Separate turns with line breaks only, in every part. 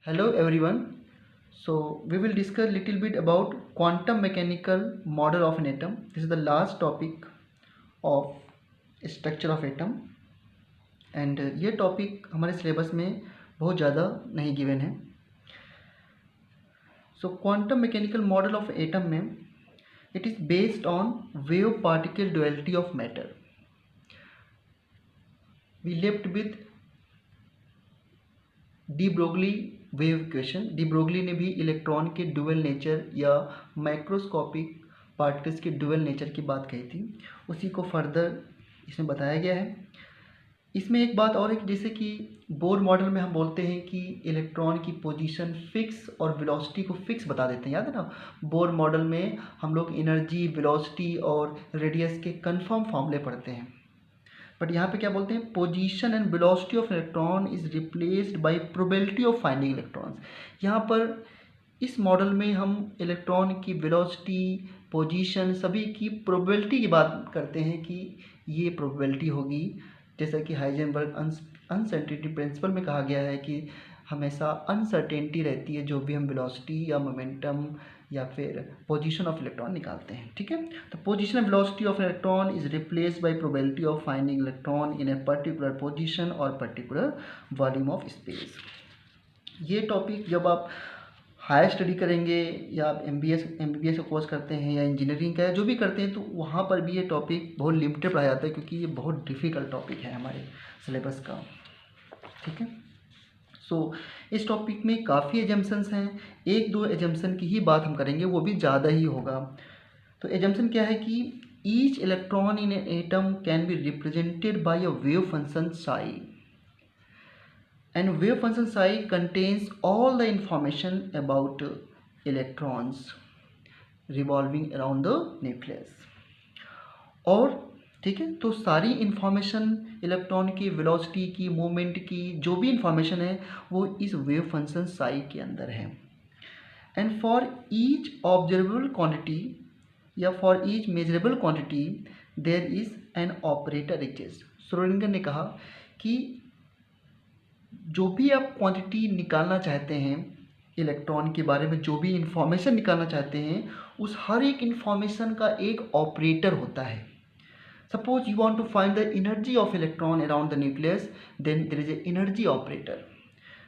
Hello everyone. So we will discuss little bit about quantum mechanical model of an atom. This is the last topic of structure of atom and ये topic हमारे syllabus में बहुत ज़्यादा नहीं given है. So quantum mechanical model of atom में it is based on wave particle duality of matter. We left with de Broglie wave equation. De Broglie ने भी इलेक्ट्रॉन के डुअल नेचर या माइक्रोस्कोपिक पार्टिकल्स के डुअल नेचर की बात कही थी. उसी को फर्दर इसमें बताया गया है. इसमें एक बात और है कि जैसे कि बोर मॉडल में हम बोलते हैं कि इलेक्ट्रॉन की पोजीशन फिक्स और वेलोसिटी को फिक्स बता देते हैं. याद है ना, बोर मॉडल में हम लोग एनर्जी, वेलोसिटी और रेडियस के कंफर्म फॉर्मूले पढ़ते हैं. बट यहाँ पे क्या बोलते हैं, position and velocity of electron is replaced by probability of finding electrons. यहाँ पर इस मॉडल में हम इलेक्ट्रॉन की वेलोसिटी, पोजीशन सभी की प्रोबेबिलिटी की बात करते हैं कि ये प्रोबेबिलिटी होगी. जैसा कि हाइजेनबर्ग अनसर्टेनिटी प्रिंसिपल में कहा गया है कि हमेशा अनसर्टेनिटी रहती है जो भी हम वेलोसिटी या मोमेंटम या फिर पोजीशन ऑफ इलेक्ट्रॉन निकालते हैं. ठीक है, तो position and velocity of electron is replaced by probability of finding electron in a particular position और पर्टिकुलर वॉल्यूम ऑफ स्पेस. ये टॉपिक जब आप हायर स्टडी करेंगे या आप एमबीबीएस का कोर्स करते हैं या इंजीनियरिंग का या जो भी करते हैं तो वहाँ पर भी ये टॉपिक बहुत लिमिटेड पढ़ाया जाता है क्योंकि ये बहुत डिफ़िकल्ट टॉपिक है हमारे सिलेबस का. ठीक है, सो इस टॉपिक में काफ़ी एजम्पशंस हैं. एक दो एजम्पशन की ही बात हम करेंगे, वो भी ज़्यादा ही होगा. तो एजम्पशन क्या है कि each electron in an atom can be represented by a wave function Sai and wave function psi contains all the information about electrons revolving around the nucleus. और ठीक है, तो सारी इंफॉर्मेशन इलेक्ट्रॉन की वेलोसिटी की, मूवमेंट की, जो भी इंफॉर्मेशन है वो इस वेव फंक्शन साई के अंदर है. And for each observable quantity या for each measurable quantity there is an operator exist. Schrodinger ने कहा कि जो भी आप क्वांटिटी निकालना चाहते हैं इलेक्ट्रॉन के बारे में, जो भी इंफॉर्मेशन निकालना चाहते हैं, उस हर एक इंफॉर्मेशन का एक ऑपरेटर होता है. Suppose you want to find the energy of electron around the nucleus, then there is a energy operator.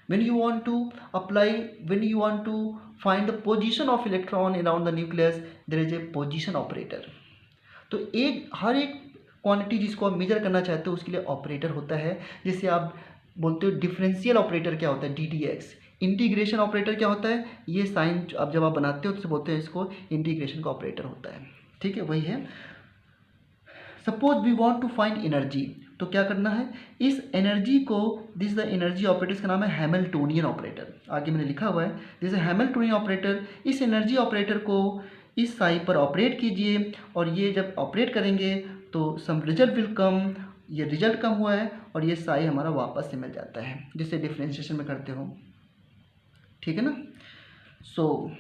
when you want to find the position of electron around the nucleus, there is a position operator. तो हर एक quantity जिसको आप major करना चाहते हो उसके लिए operator होता है. जैसे आप बोलते हो डिफरेंशियल ऑपरेटर क्या होता है, DDX. इंटीग्रेशन ऑपरेटर क्या होता है, ये साइन जब आप बनाते हो तो बोलते हैं इसको इंटीग्रेशन का ऑपरेटर होता है. ठीक है, वही है. Suppose we want to find energy, तो क्या करना है, इस एनर्जी को, दिस द एनर्जी ऑपरेटर, इसका नाम है हैमिल्टोनियन ऑपरेटर. आगे मैंने लिखा हुआ है दिस इज हैमिल्टोनियन ऑपरेटर. इस एनर्जी ऑपरेटर को इस साई पर ऑपरेट कीजिए और ये जब ऑपरेट करेंगे तो सम रिजल्ट विल कम. ये रिजल्ट कम हुआ है और ये साई हमारा वापस से मिल जाता है जिससे डिफ्रेंशिएशन में करते हो. ठीक है ना. सो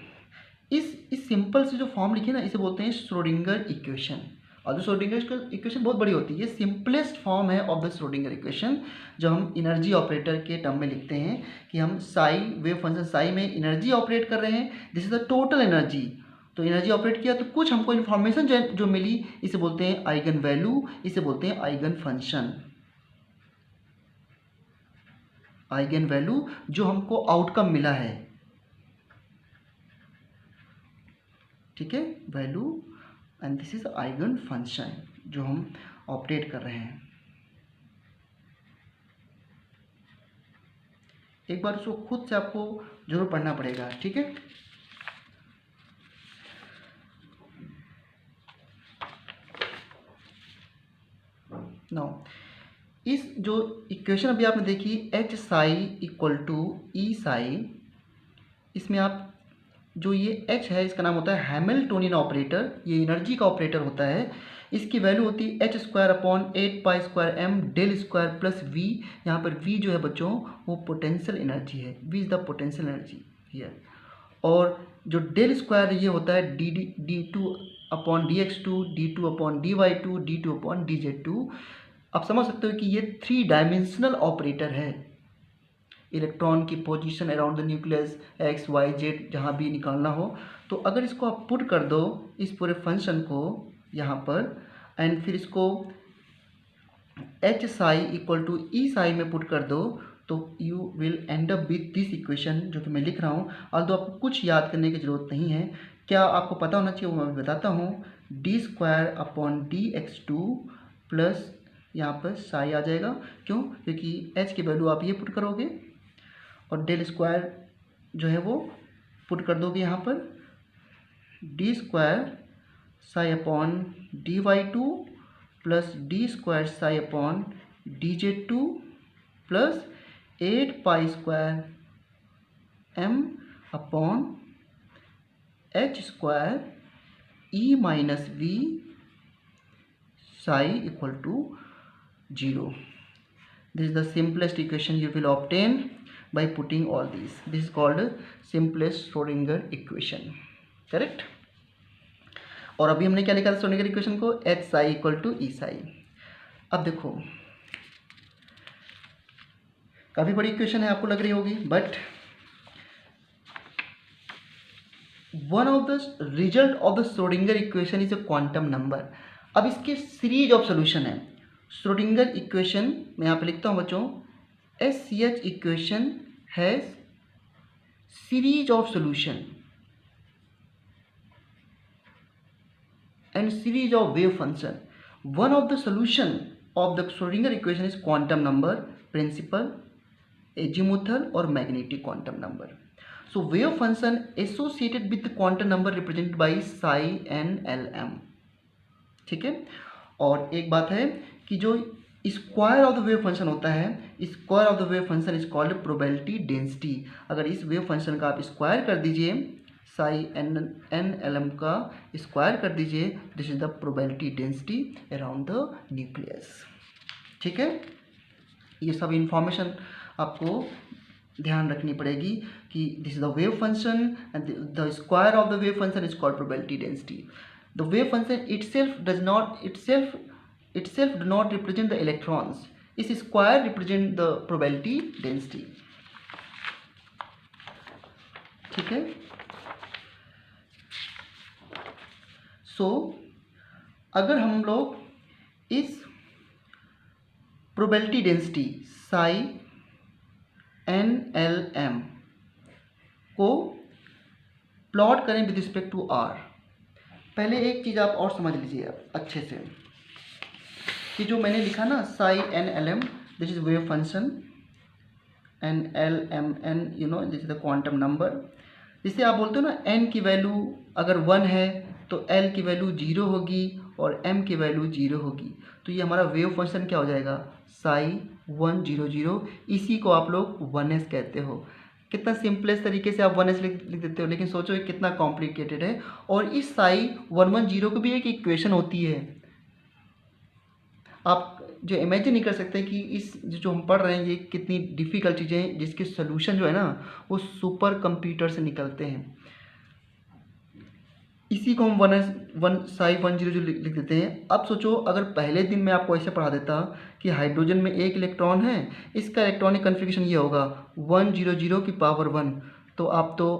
इस सिंपल से जो फॉर्म लिखे ना, इसे बोलते हैं श्रोडिंगर इक्वेशन. और जो श्रोडिंगर इक्वेशन बहुत बड़ी होती है, ये सिंपलेस्ट फॉर्म है ऑफ द श्रोडिंगर इक्वेशन जो हम एनर्जी ऑपरेटर के टर्म में लिखते हैं कि हम साई, वेव फंक्शन साई में एनर्जी ऑपरेट कर रहे हैं. This is the total energy. तो एनर्जी ऑपरेट किया तो कुछ हमको इन्फॉर्मेशन जो मिली, इसे बोलते हैं आइगन वैल्यू, इसे बोलते हैं आइगन फंक्शन. आइगन वैल्यू जो हमको आउटकम मिला है. ठीक है, value and this is eigen function जो हम ऑपरेट कर रहे हैं. एक बार उसको खुद से आपको जरूर पढ़ना पड़ेगा. ठीक है, नाउ इस जो इक्वेशन अभी आपने देखी एच साई इक्वल टू ई साई, इसमें आप जो ये H है इसका नाम होता है हैमिल्टोनियन ऑपरेटर. ये एनर्जी का ऑपरेटर होता है. इसकी वैल्यू होती है h²/8π² m del² plus v. यहाँ पर v जो है बच्चों वो पोटेंशियल एनर्जी है. v is the potential energy here. और जो del² ये होता है d2/dx2 d2/dy2 d2/dz2. आप समझ सकते हो कि ये 3 डायमेंशनल ऑपरेटर है. इलेक्ट्रॉन की position around the nucleus x y z जहाँ भी निकालना हो। तो अगर इसको आप पुट कर दो इस पूरे फंक्शन को यहाँ पर, एंड फिर इसको एच साई इक्वल टू ई साई में पुट कर दो, तो you will and up with this equation जो कि मैं लिख रहा हूँ। ऑल्दो आपको कुछ याद करने की ज़रूरत नहीं है, क्या आपको पता होना चाहिए वो मैं बताता हूँ। D square upon D x two plus यहाँ पर साई आ जाएगा, क्यों? क्योंकि एच की वैल्यू आप ये पुट करोगे और डेल स्क्वायर जो है वो पुट कर दोगे यहाँ पर, d square psi upon d y two plus d square psi upon d z two plus 8 pi square m upon h square E minus V psi equal to 0. This is the simplest equation you will obtain by putting all these. This is called simplest Schrodinger equation. Correct? और अभी हमने क्या लिखा था Schrodinger equation को, H Sai equal to ई साई। अब देखो काफ़ी बड़ी इक्वेशन है, आपको लग रही होगी, but one of the result of the Schrodinger equation is a quantum number. अब इसके सीरीज ऑफ सोल्यूशन है। श्रोडिंगर इक्वेशन मैं यहाँ पे लिखता हूँ बच्चों, SCH equation has series of solution and series of wave function. One of the solution of the Schrodinger equation is quantum number, principal, azimuthal or magnetic quantum number. So wave function associated with the quantum number represented by psi n l m. ठीक है, और एक बात है कि जो square of the wave function होता है, square of the wave function is called probability density. अगर इस वेव फंक्शन का आप स्क्वायर कर दीजिए, साई एन एल एम का स्क्वायर कर दीजिए, this is the probability density around the nucleus. ठीक है, ये सब इंफॉर्मेशन आपको ध्यान रखनी पड़ेगी कि this is the wave function and the square of the wave function is called probability density. The wave function itself do not represent the electrons. Its square represent the probability density. ठीक है, सो अगर हम लोग इस probability density psi n l m को plot करें with respect to r, पहले एक चीज़ आप और समझ लीजिए अच्छे से कि जो मैंने लिखा ना psi n l m, this is wave function, n l m and you know this is the quantum number. जिसे आप बोलते हो ना एन की वैल्यू अगर 1 है तो एल की वैल्यू 0 होगी और एम की वैल्यू 0 होगी, तो ये हमारा वेव फंक्शन क्या हो जाएगा, साई 1 0 0। इसी को आप लोग 1s कहते हो। कितना सिंपलेस्ट तरीके से आप 1s लिख देते हो, लेकिन सोचो ये कितना कॉम्प्लिकेटेड है। और इस साई 1 1 0 को भी एक इक्वेशन होती है। आप जो इमेजिन नहीं कर सकते कि इस जो हम पढ़ रहे हैं ये कितनी डिफ़िकल्ट चीज़ें हैं, जिसके सोल्यूशन जो है ना वो सुपर कंप्यूटर से निकलते हैं। इसी को हम 1 साई 1 0 0 लिख देते हैं। अब सोचो अगर पहले दिन में आपको ऐसे पढ़ा देता कि हाइड्रोजन में एक इलेक्ट्रॉन है, इसका इलेक्ट्रॉनिक कन्फिगरेशन ये होगा 1 0 0 की पावर 1, तो आप तो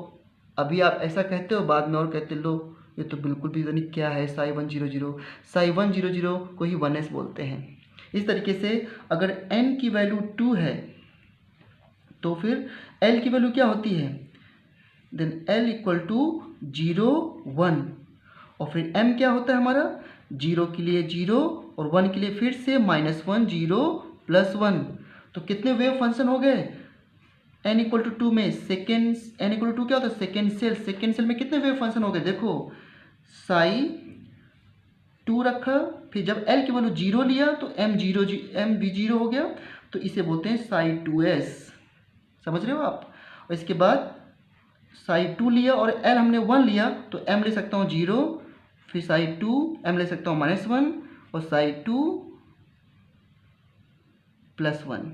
अभी आप ऐसा कहते हो, बाद में और कहते लो ये तो बिल्कुल भी नहीं क्या है साई 1 0 0। साई 1 0 0 को ही 1s बोलते हैं। इस तरीके से अगर n की वैल्यू 2 है तो फिर l की वैल्यू क्या होती है, देन l इक्वल टू 0 1, और फिर m क्या होता है हमारा 0 के लिए 0 और 1 के लिए फिर से -1 0 + 1। तो कितने वेव फंक्शन हो गए, n इक्वल टू 2 में सेकेंड, n इक्वल टू 2 क्या होता है सेकेंड सेल में कितने वेव फंक्शन हो गए, देखो साई 2 रखा, फिर जब l की वैल्यू 0 लिया तो m भी 0 हो गया, तो इसे बोलते हैं साई 2s। समझ रहे हो आप। और इसके बाद साई 2 लिया और l हमने 1 लिया तो m ले सकता हूँ 0, फिर साई 2 m ले सकता हूँ -1 और साई 2 + 1।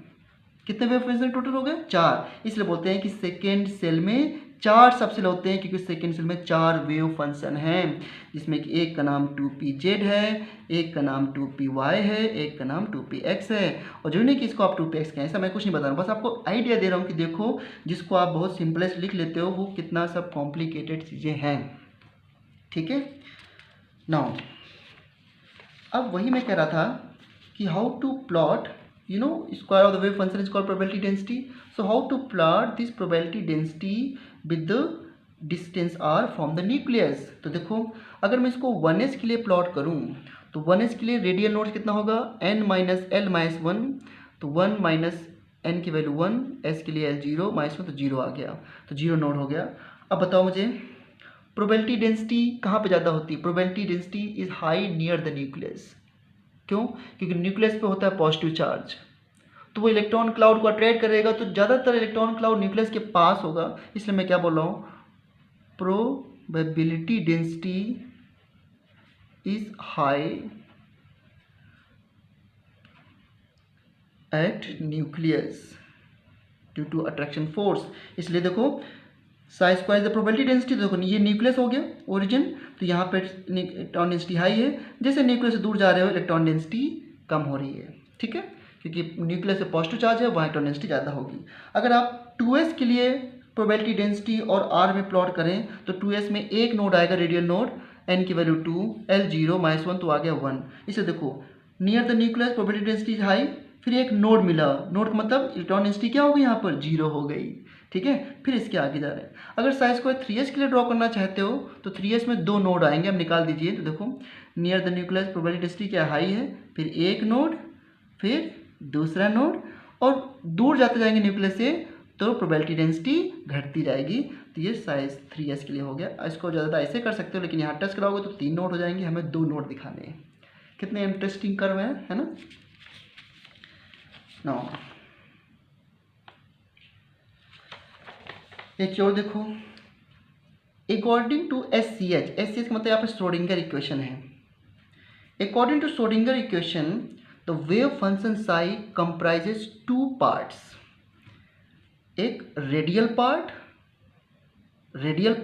कितने वेव फंक्शन टोटल हो गए 4। इसलिए बोलते हैं कि सेकेंड सेल में 4 सबसेल होते हैं क्योंकि सेकेंड सेल में 4 वेव फंक्शन हैं, जिसमें कि एक का नाम 2pz है, एक का नाम 2py है, एक का नाम 2px है, और जो नहीं कि इसको आप 2px कहें, ऐसा मैं कुछ नहीं बता रहा हूँ, बस आपको आइडिया दे रहा हूँ कि देखो जिसको आप बहुत सिंपलेस्ट लिख लेते हो वो कितना सब कॉम्प्लिकेटेड चीज़ें हैं। ठीक है, नाउ अब वही मैं कह रहा था कि how to plot square of the wave function is called probability density. So how to plot this probability density with the distance r from the nucleus. तो देखो अगर मैं इसको 1s के लिए प्लॉट करूं तो 1s के लिए रेडियल नोड्स कितना होगा n माइनस एल माइनस 1, तो 1 माइनस n की वैल्यू 1, s के लिए l 0 माइनस 1 तो 0 आ गया, तो 0 नोड हो गया। अब बताओ मुझे प्रोबेबिलिटी डेंसिटी कहाँ पे ज़्यादा होती है? Probability density is high near the nucleus. क्यों? क्योंकि न्यूक्लियस पे होता है पॉजिटिव चार्ज, तो वो इलेक्ट्रॉन क्लाउड को अट्रैक्ट करेगा, तो ज़्यादातर इलेक्ट्रॉन क्लाउड न्यूक्लियस के पास होगा, इसलिए मैं क्या बोल रहा हूँ, probability density is high at nucleus due to attraction force. इसलिए देखो psi square is the probability density, देखो ये न्यूक्लियस हो गया ओरिजिन, तो यहाँ पे इलेक्ट्रॉन डेंसिटी हाई है, जैसे न्यूक्लियस से दूर जा रहे हो इलेक्ट्रॉन डेंसिटी कम हो रही है। ठीक है, क्योंकि न्यूक्लियस से पॉजिटिव चार्ज है, वहाँ इलेक्ट्रॉन डेंसिटी ज़्यादा होगी। अगर आप 2s के लिए प्रोबेबिलिटी डेंसिटी और r में प्लॉट करें तो 2s में एक नोड आएगा रेडियल नोड, n की वैल्यू 2, l 0 माइनस 1 तो आ गया 1। इसे देखो near the nucleus probability density high, फिर एक नोड मिला, नोड का मतलब इलेक्ट्रॉन डेंसिटी क्या हो गई यहाँ पर 0 हो गई। ठीक है, फिर इसके आगे जा रहे हैं। अगर साइज को 3s के लिए ड्रॉ करना चाहते हो तो 3s में 2 नोड आएंगे, अब निकाल दीजिए। तो देखो near the nucleus probability density क्या हाई है, फिर एक नोड, फिर दूसरा नोड, और दूर जाते जाएंगे न्यूक्लियस से तो प्रोबेबिलिटी डेंसिटी घटती जाएगी। तो ये साइज 3s के लिए हो गया। इसको ज़्यादा ऐसे कर सकते हो, लेकिन यहाँ टच कराओगे तो 3 नोड हो जाएंगे, हमें 2 नोड दिखाने हैं। कितने इंटरेस्टिंग कर्व है ना। नो एक और देखो, अकॉर्डिंग टू SCH का मतलब यहाँ पर श्रोडिंगर इक्वेशन है। According to Schrodinger equation the wave function psi comprises 2 parts, एक रेडियल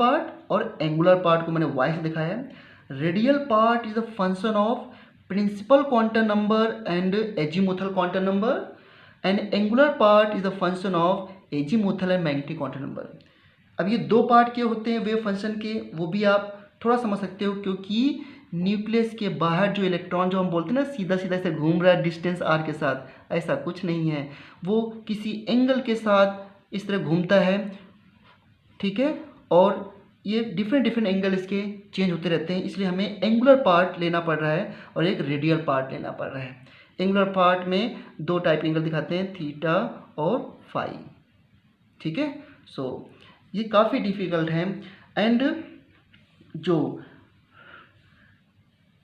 पार्ट और एंगुलर पार्ट को मैंने वाई से दिखाया है। Radial part is the function of principal quantum number and azimuthal quantum number, and angular part is the function of azimuthal and magnetic quantum number. अब ये 2 part के होते हैं वेव फंक्शन के, वो भी आप थोड़ा समझ सकते हो, क्योंकि न्यूक्लियस के बाहर जो इलेक्ट्रॉन जो हम बोलते हैं ना सीधा सीधा ऐसे घूम रहा है डिस्टेंस r के साथ, ऐसा कुछ नहीं है, वो किसी एंगल के साथ इस तरह घूमता है। ठीक है, और ये डिफरेंट एंगल इसके चेंज होते रहते हैं, इसलिए हमें एंगुलर पार्ट लेना पड़ रहा है और एक रेडियल पार्ट लेना पड़ रहा है। एंगुलर पार्ट में 2 टाइप एंगल दिखाते हैं, थीटा और फाई। ठीक है, सो ये काफ़ी डिफिकल्ट है। एंड तो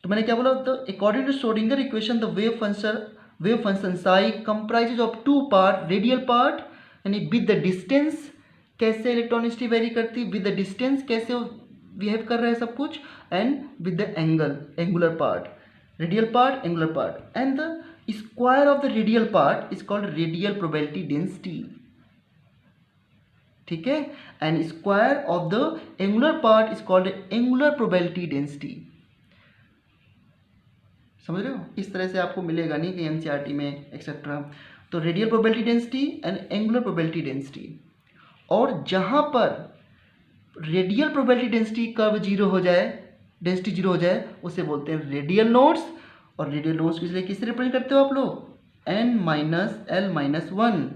मैंने क्या बोला, तो according to Schrodinger equation the wave function psi comprises of 2 part, radial part यानी विद द डिस्टेंस, कैसे इलेक्ट्रॉनिसिटी वेरी करती है, विद द डिस्टेंस कैसे बिहेव कर रहा है सब कुछ, and with the angular part, radial part, angular part, and the square of the radial part is called radial probability density. ठीक है, and square of the angular part is called angular probability density. समझ रहे हो, इस तरह से आपको मिलेगा नहीं कि एनसीईआरटी में एक्सेट्रा। तो radial probability density and angular probability density, और जहां पर रेडियल प्रोबेबिलिटी डेंसिटी कर्व 0 हो जाए, डेंसिटी 0 हो जाए, उसे बोलते हैं रेडियल नोड्स। और रेडियल नोड्स किस लिए किससे रिप्रेजेंट करते हो आप लोग, n माइनस एल माइनस 1।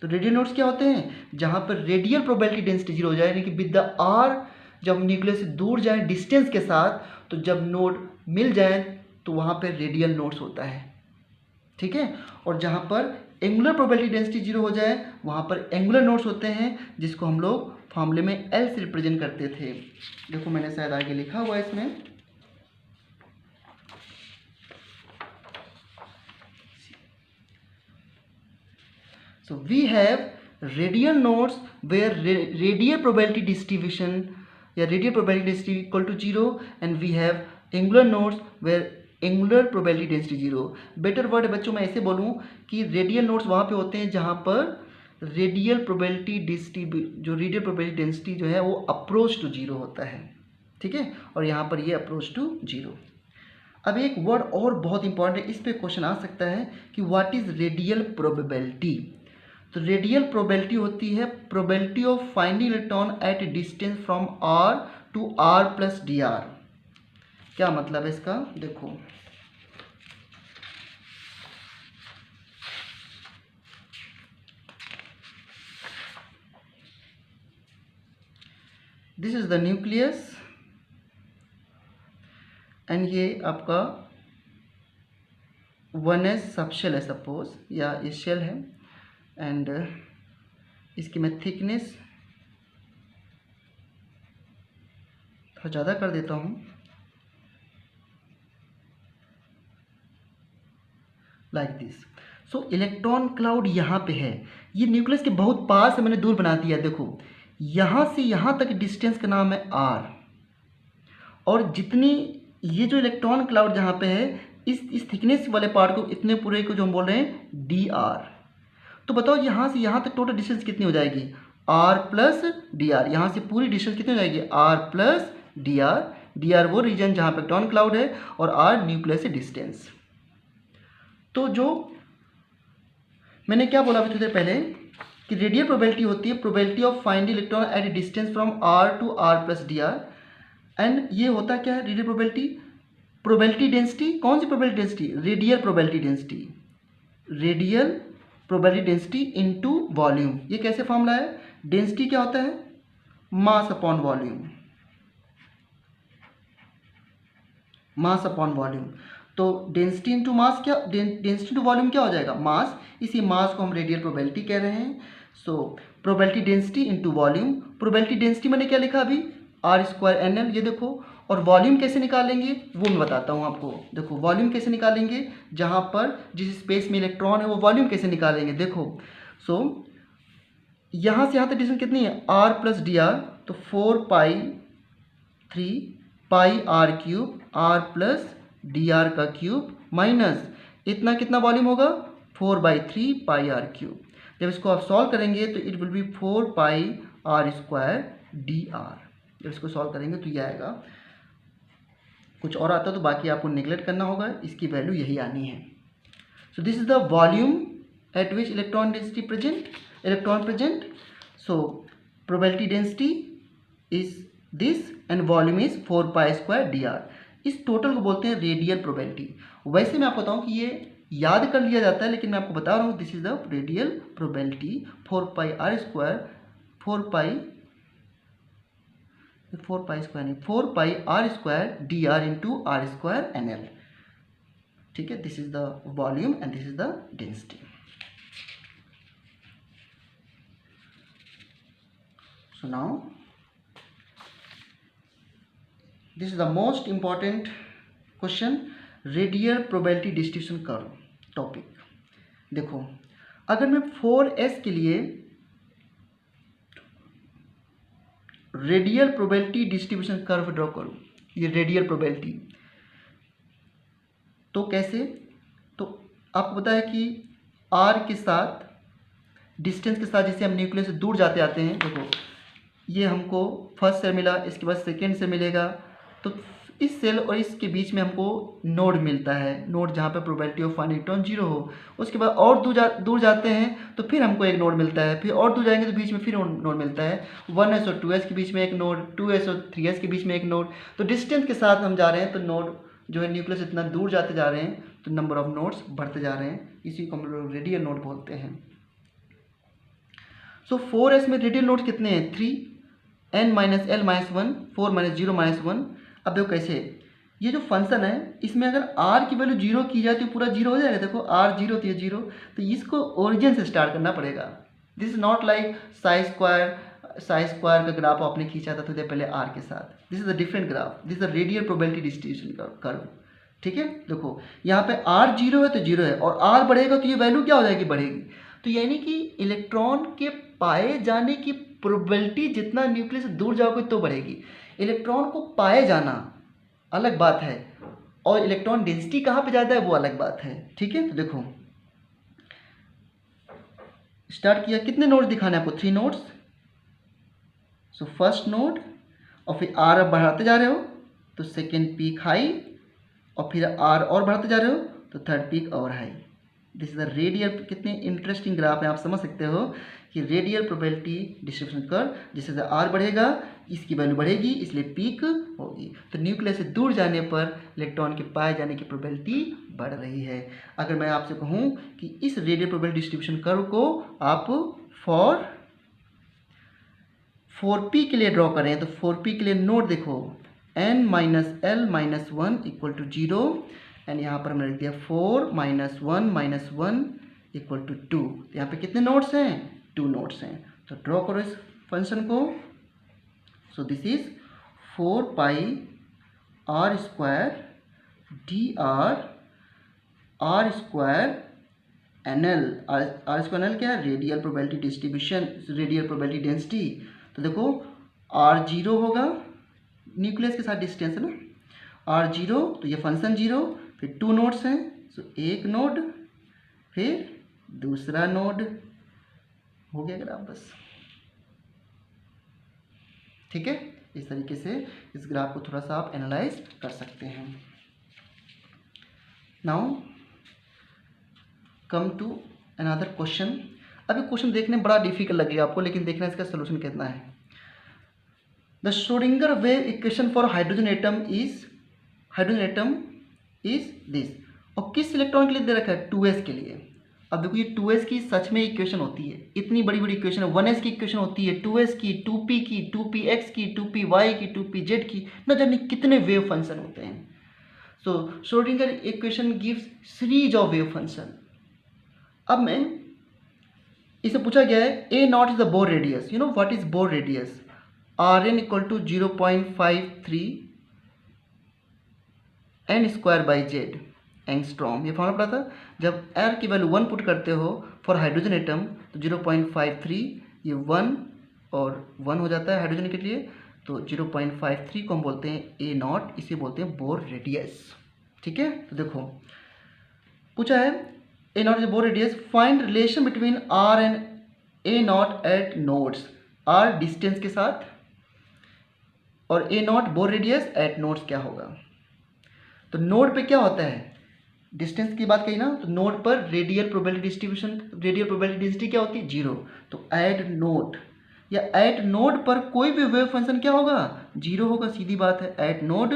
तो रेडियल नोड्स क्या होते हैं, जहां पर रेडियल प्रोबेबिलिटी डेंसिटी 0 हो जाए, यानी कि विद द r, जब न्यूक्लियस से दूर जाए डिस्टेंस के साथ, तो जब नोड मिल जाए तो वहां पर रेडियल नोड्स होता है। ठीक है, और जहां पर एंगुलर प्रोबेबिलिटी डेंसिटी 0 हो जाए वहां पर एंगुलर नोड्स होते हैं, जिसको हम लोग फॉर्मूले में L से रिप्रेजेंट करते थे। देखो मैंने शायद आगे लिखा हुआ है इसमें, so we have radial nodes where radial probability distribution या radial probability density equal to 0, and we have angular nodes where angular probability density 0। Better word बच्चों मैं ऐसे बोलूँ कि रेडियल नोड्स वहाँ पे होते हैं जहाँ पर रेडियल प्रोबेबिलिटी डेंसिटी जो है वो अप्रोच टू जीरो होता है, ठीक है, और यहाँ पर ये अप्रोच टू जीरो। अब एक वर्ड और बहुत इंपॉर्टेंट है, इस पे क्वेश्चन आ सकता है कि व्हाट इज रेडियल प्रोबेबिलिटी। तो रेडियल प्रोबेबिलिटी होती है probability of finding electron at distance from r to r plus D r. क्या मतलब है इसका, देखो this is the nucleus and ये आपका 1s सबशेल है सपोज, या ये शेल है, एंड इसकी मैं थिकनेस थोड़ा ज़्यादा कर देता हूँ, like this. So electron cloud यहाँ पे है, ये न्यूक्लियस के बहुत पास है, मैंने दूर बना दिया। देखो यहाँ से यहाँ तक डिस्टेंस का नाम है r, और जितनी ये जो इलेक्ट्रॉन क्लाउड जहाँ पे है, इस थिकनेस वाले पार्ट को, इतने पूरे को जो हम बोल रहे हैं dr। तो बताओ यहाँ से यहाँ तक टोटल डिस्टेंस कितनी हो जाएगी, r प्लस डी आर। यहाँ से पूरी डिस्टेंस कितनी हो जाएगी, r plus D R. D R वो रीजन जहाँ पे इलेक्ट्रॉन क्लाउड है, और r न्यूक्लियस से डिस्टेंस। तो जो मैंने क्या बोला अभी थोड़ी देर पहले कि रेडियल प्रोबेबिलिटी होती है probability of finding electron at distance from r to r plus D R. And ये होता क्या है रेडियल प्रोबेबिलिटी, प्रोबेबिलिटी डेंसिटी, कौन सी probability density, radial probability density, radial probability density into volume. ये कैसे फॉर्मूला है, डेंसिटी क्या होता है, mass upon volume, mass upon volume. तो डेंसिटी इंटू मास क्या, डेंसिटी टू वॉल्यूम क्या हो जाएगा, मास। इसी मास को हम रेडियल प्रोबेबिलिटी कह रहे हैं। सो probability density into volume. Probability density मैंने क्या लिखा अभी, आर स्क्वायर एन एल, ये देखो। और वॉल्यूम कैसे निकालेंगे वो मैं बताता हूँ आपको। देखो वॉल्यूम कैसे निकालेंगे, जहाँ पर जिस स्पेस में इलेक्ट्रॉन है वो वॉल्यूम कैसे निकालेंगे, देखो। सो यहाँ से यहाँ तक डिस्टेंस कितनी है, आर प्लस डी आर, तो 4π3 pi R cube, R plus D R का क्यूब, माइनस इतना कितना वॉल्यूम होगा, 4/3 पाई आर क्यूब। जब इसको आप सॉल्व करेंगे तो it will be 4π R square D R. जब इसको सॉल्व करेंगे तो ये आएगा। कुछ और आता तो बाकी आपको नेगलेक्ट करना होगा, इसकी वैल्यू यही आनी है। So this is the volume at which electron density present, electron present. So probability density is this and volume is 4π square D R. इस टोटल को बोलते हैं रेडियल प्रोबेबिलिटी। वैसे मैं आपको बताऊं कि ये याद कर लिया जाता है, लेकिन मैं आपको बता रहा हूँ this is the radial probability 4π R square, 4π square नहीं, 4π R square D R into R square N L. ठीक है, this is the volume and this is the density. So now this is the most important question, radial probability distribution curve topic. देखो अगर मैं 4s के लिए radial probability distribution curve draw करूं, ये radial probability, तो कैसे, तो आपको पता है कि r के साथ डिस्टेंस के साथ जैसे हम न्यूक्लियस से दूर जाते आते हैं, देखो ये हमको फर्स्ट से मिला, इसके बाद सेकेंड से मिलेगा, तो इस सेल और इसके बीच में हमको नोड मिलता है, नोड जहाँ पे प्रोबेबिलिटी ऑफ फाइंडिंग इलेक्ट्रॉन 0 हो। उसके बाद और दूर जाते हैं तो फिर हमको एक नोड मिलता है, फिर और दूर जाएंगे तो बीच में फिर नोड मिलता है, 1s और 2s के बीच में एक नोड, 2s और 3s के बीच में एक नोड। तो डिस्टेंस के साथ हम जा रहे हैं तो नोड जो है न्यूक्लियस इतना दूर जाते जा रहे हैं तो नंबर ऑफ नोड्स बढ़ते जा रहे हैं, इसी को हम लोग रेडियल नोड बोलते हैं। सो 4s में रेडियल नोड कितने हैं, 3, n minus l minus 1, 4 minus 0 minus 1। अब देखो कैसे, ये जो फंक्शन है इसमें अगर r की वैल्यू 0 की जाए तो पूरा 0 हो जाएगा। देखो r 0 तो ये 0, तो इसको ओरिजिन से स्टार्ट करना पड़ेगा। This is not like Sai square का ग्राफ आपने खींचा था थोड़ी देर पहले r के साथ, this is a different graph, this is a radial probability distribution curve. ठीक है, देखो यहाँ पे r 0 है तो 0 है, और r बढ़ेगा तो ये वैल्यू क्या हो जाएगी, बढ़ेगी। तो यानी कि इलेक्ट्रॉन के पाए जाने की प्रोबेबिलिटी जितना न्यूक्लियस से दूर जाओगे तो बढ़ेगी। इलेक्ट्रॉन को पाए जाना अलग बात है, और इलेक्ट्रॉन डेंसिटी कहाँ पे ज़्यादा है वो अलग बात है। ठीक है, तो देखो स्टार्ट किया, कितने नोड्स दिखाने हैं आपको? 3 नोड्स। सो फर्स्ट नोड, और फिर आर अब बढ़ाते जा रहे हो तो सेकेंड पीक हाई, और फिर आर और बढ़ाते जा रहे हो तो थर्ड पीक और high. This is the radial. कितने इंटरेस्टिंग ग्राफ है, आप समझ सकते हो कि रेडियल प्रोबेबिलिटी डिस्ट्रीब्यूशन कर्व, जिससे से आर बढ़ेगा इसकी वैल्यू बढ़ेगी इसलिए पीक होगी। तो न्यूक्लियस से दूर जाने पर इलेक्ट्रॉन के पाए जाने की प्रोबेबिलिटी बढ़ रही है। अगर मैं आपसे कहूँ कि इस रेडियल प्रोबेबिलिटी डिस्ट्रीब्यूशन कर्व को आप फॉर 4p के लिए ड्रॉ करें तो 4p के लिए नोट देखो, n minus l minus 1 equal to 0, and यहाँ पर हमने लिख दिया 4 माइनस 1 इक्वल टू 2। यहाँ पे कितने नोड्स हैं? 2 नोड्स हैं। तो ड्रॉ करो इस फंक्शन को। So this is 4 pi r square D r square N l. R square N l क्या है? Radial probability distribution, radial probability density. तो देखो R0 होगा, न्यूक्लियस के साथ डिस्टेंस है ना, R0, तो ये फंक्शन 0, फिर 2 नोड्स हैं, सो एक नोड फिर दूसरा नोड, हो गया ग्राफ बस। ठीक है, इस तरीके से इस ग्राफ को थोड़ा सा आप एनालाइज कर सकते हैं। Now come to another question. अभी क्वेश्चन देखने में बड़ा डिफिकल्ट लगेगा आपको, लेकिन देखना इसका सोल्यूशन कितना है। The Schrodinger wave equation for hydrogen atom is this. और किस इलेक्ट्रॉन के लिए दे रखा है? 2s के लिए। अब देखो ये 2s की सच में इक्वेशन होती है, इतनी बड़ी बड़ी इक्वेशन है। 1s की इक्वेशन होती है, 2s की, 2p की, 2px की, 2py की, 2pz की, न जाने कितने वेव फंक्शन होते हैं। So Schrodinger equation gives series of wave function. अब मैं इसे पूछा गया है a naught is the Bohr radius. You know what is Bohr radius? Rn equal to 0.53 n square by Z angstrom. ये फॉर्मूला पड़ा था। जब r की वैल्यू 1 पुट करते हो फॉर हाइड्रोजन एटम तो 0.53, ये 1 और 1 हो जाता है हाइड्रोजन के लिए, तो 0.53 को हम बोलते हैं ए नॉट, इसे बोलते हैं बोर रेडियस। ठीक है, तो देखो पूछा है a naught is Bohr radius, find relation between R and a naught at nodes. R distance के साथ और a naught Bohr radius at nodes क्या होगा? तो नोड पे क्या होता है? डिस्टेंस की बात कही ना, तो नोड पर radial probability distribution, radial probability density क्या होती है? 0। तो एट नोड या एट नोड पर कोई भी वेव फंक्शन क्या होगा? 0 होगा, सीधी बात है। एट नोड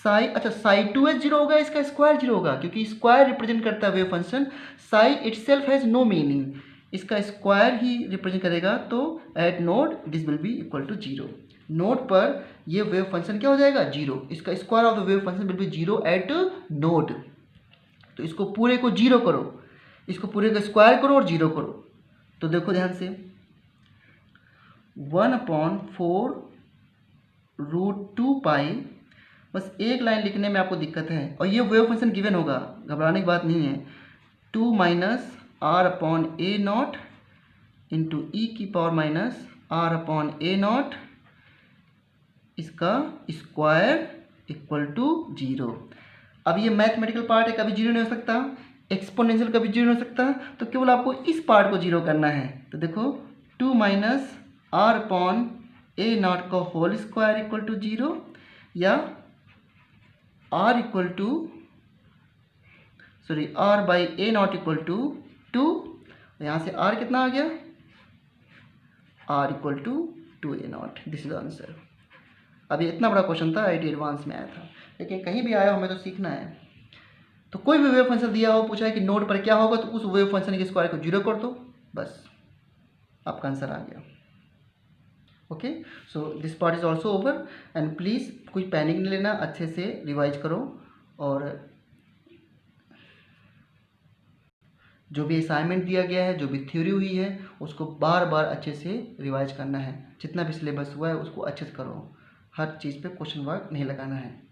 साई, अच्छा साई 2s 0 होगा, इसका स्क्वायर 0 होगा, क्योंकि स्क्वायर रिप्रेजेंट करता है wave function. Psi itself has no meaning, इसका स्क्वायर ही रिप्रेजेंट करेगा। तो at node this will be equal to 0। Node पर ये वेव फंक्शन क्या हो जाएगा? 0। इसका square of the wave function will be 0 at node. तो इसको पूरे को 0 करो, इसको पूरे का स्क्वायर करो और 0 करो। तो देखो ध्यान से, 1/4√2 पाई, बस एक लाइन लिखने में आपको दिक्कत है, और ये वेव फंक्शन गिवन होगा, घबराने की बात नहीं है। 2 minus are upon a naught into E की power minus are upon a naught, इसका स्क्वायर इक्वल टू 0। अब ये मैथमेटिकल पार्ट है, कभी 0 नहीं हो सकता, एक्सपोनेंशियल कभी 0 नहीं हो सकता, तो केवल आपको इस पार्ट को 0 करना है। तो देखो 2 minus are upon a naught का होल स्क्वायर इक्वल टू 0, या r equal to r by a naught equal to 2। यहाँ से आर कितना आ गया? R equal to 2a naught. This is answer. अभी इतना बड़ा क्वेश्चन था, IIT एडवांस में आया था, लेकिन कहीं भी आया हमें तो सीखना है। तो कोई भी वेव फंक्शन दिया हो, पूछा है कि नोड पर क्या होगा, तो उस वेव फंक्शन के स्क्वायर को 0 कर दो, बस आपका आंसर आ गया। Okay, so this part is also over, and please कोई पैनिक नहीं लेना, अच्छे से रिवाइज करो, और जो भी असाइनमेंट दिया गया है, जो भी थ्योरी हुई है, उसको बार बार अच्छे से रिवाइज करना है। जितना भी सिलेबस हुआ है उसको अच्छे से करो, हर चीज़ पे क्वेश्चन मार्क नहीं लगाना है।